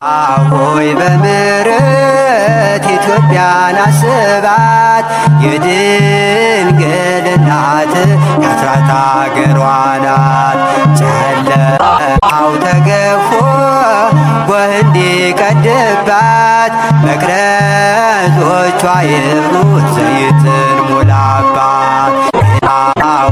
ሆይ በምሕረት ኢትዮጵያን አስባት፣ የድንግል እናት የአስራት አገሯ ናት። ጨለማው ተገፎ ጎህ እንዲቀድባት፣ መቅረዞቿ ይብሩ ዘይትን ሙላባት።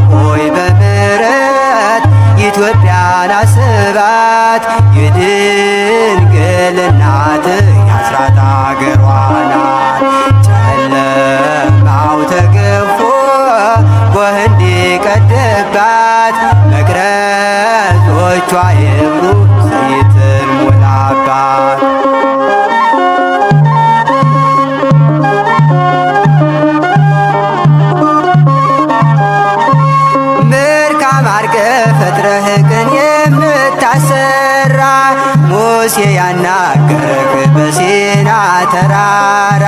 ሆይ በምሕረት ኢትዮጵያን አስባት፣ የድንግል እናት የአስራት አገሯ ናት። ጨለማው ተገፎ ጎህ እንዲቀድባት፣ መቅረዞቿ ይብሩ ዘይትን ሙላባት። ፈጥረህ ቅን የምታሰራ ሙሴ ያናገረህ በሲና ተራራ፣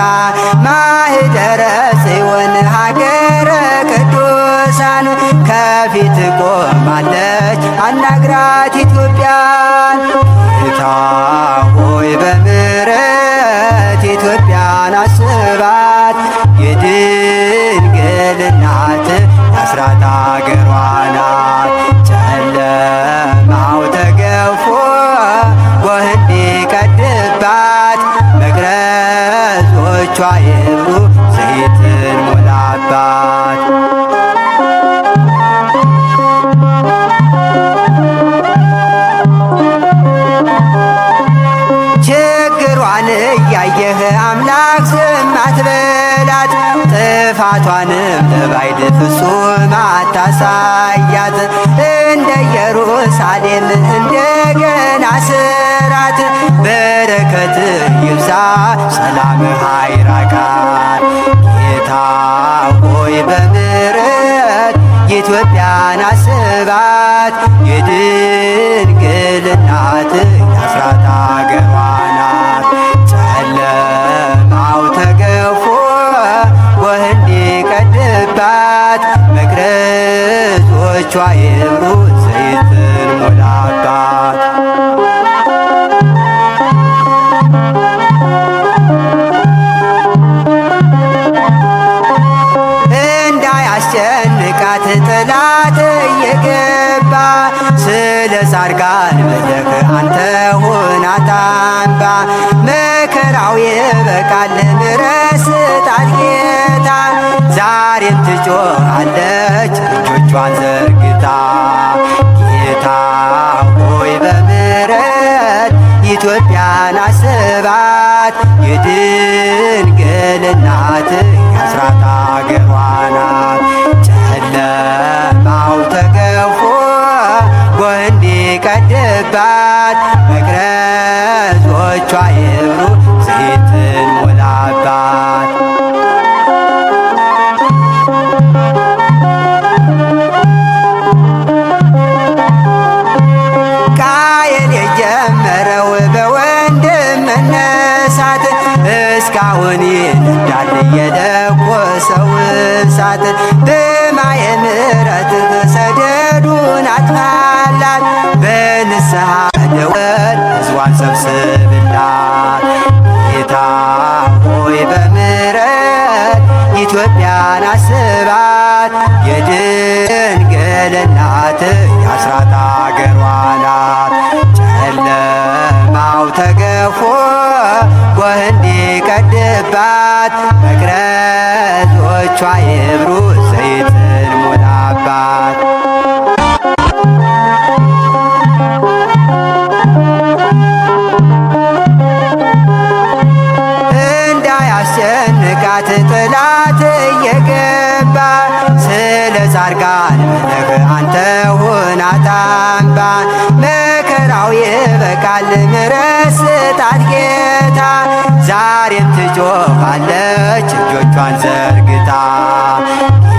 ማኅደረ ጽዮን ሀገረ ቅዱሳን ከፊት ቆማለች አናግራት ኢትዮጵያን። ጌታ ሆይ በምሕረት ኢትዮጵያን አስባት፣ የድንግል እናት የአስራት አገሯ ናት። ጨለማው ተገፎ ጎህ እንዲቀድባት፣ መቅረዞቿ ይብሩ ዘይትን ሙላባት። ችግሯን እያየህ አምላክ ዝም አትበላት፣ ጥፋቷንም ለባዕድ ፍጹም አታሳያት። እንደ ኢየሩሳሌም እንደገና ስራት፣ በረከት ይብዛ ሰላምህ አይራቃት። ጌታ ሆይ በምሕረት ኢትዮጵያን አስባት፣ የድንግል እናት የአስራት አገሯ ናት። ጨለማው ተገፎ ጎህ እንዲቀድባት፣ መቅረዞቿ ይብሩ ዘይትን ሙላባት። እንዳያስጨንቃት ጠላት እየገባ፣ ስለ ጻድቃን ብለህ አንተ ሁናት አምባ። መከራው ይበቃል ምሕረት ስጣት ጌታ፣ ዛሬም ትጮኻለች እጆቿን ዘርግታ። ጌታ ሆይ በምሕረት ኢትዮጵያን አስባት፣ የድንግል እናት የአስራት አገሯ ናት። ጨለማው ተገፎ ጎህ እንዲቀድባት፣ መቅረዞቿ ይብሩ ዘይትን ሙላባት። ቃየል የጀመረው በወንድም መነሳት፣ እስካሁን ይነዳል የለኮሰው እሳት። በማየ ምሕረትህ ሰደዱን አጥፋላት፣ በንስሐ ደወል ሕዝቧን ሰብስብላት። ጌታ ሆይ በምሕረት ኢትዮጵያን አስባት፣ የድንግል እናት የአስራት አገሯ ናት። ጨለማው ተገፎ ጎህ እንዲቀድባት፣ መቅረዞቿ ይብሩ ዘይትን ሙላባት። እንዳያስጨንቃት ጠላት እየገባ፣ ስለ ጻድቃን ብለህ አንተ ሁናት አምባ። መከራው ይበቃል ምሕረት ስጣት ጌታ፣ ዛሬም ትጮኻለች እጆቿን ዘርግታ።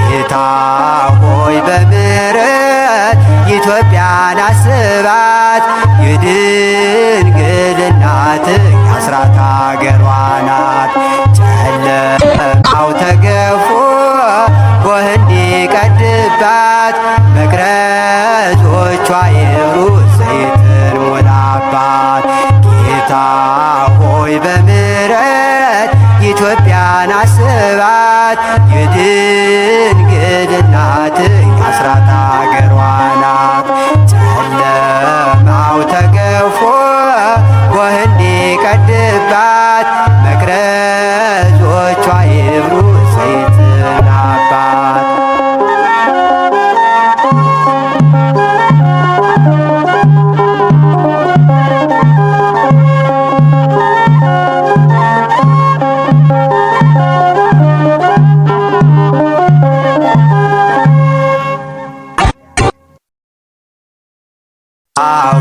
ጌታ ሆይ በምሕረት ኢትዮጵያን አስባት፣ የድንግል እናት የአስራት አገሯ ናት። ጨለማው ተገፎ ጎህ እንዲቀድባት፣ መቅረዞቿ ይብሩ ዘይትን ሙላባት። ጌታ ኢትዮጵያን አስባት የድንግል እናት የአስራት አገሯ ናት። ጨለማው ተገፎ ጎህ እንዲቀድባት መቅረዞቿ ይብሩ ዘይትና አባት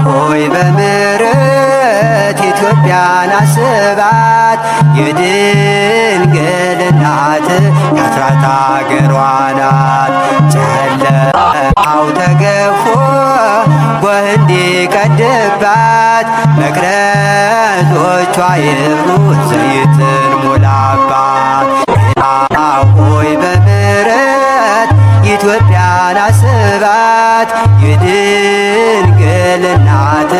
ሆይ በምሕረት ኢትዮጵያን አስባት የድንግል እናት የአስራት አገሯ ናት። ጨለማው ተገፎ ጎህ እንዲቀድባት መቅረዞቿ ይብሩ ዘይትን ሙላባት። ሆይ በምሕረት ኢትዮጵያን አስባት የድንግል እናት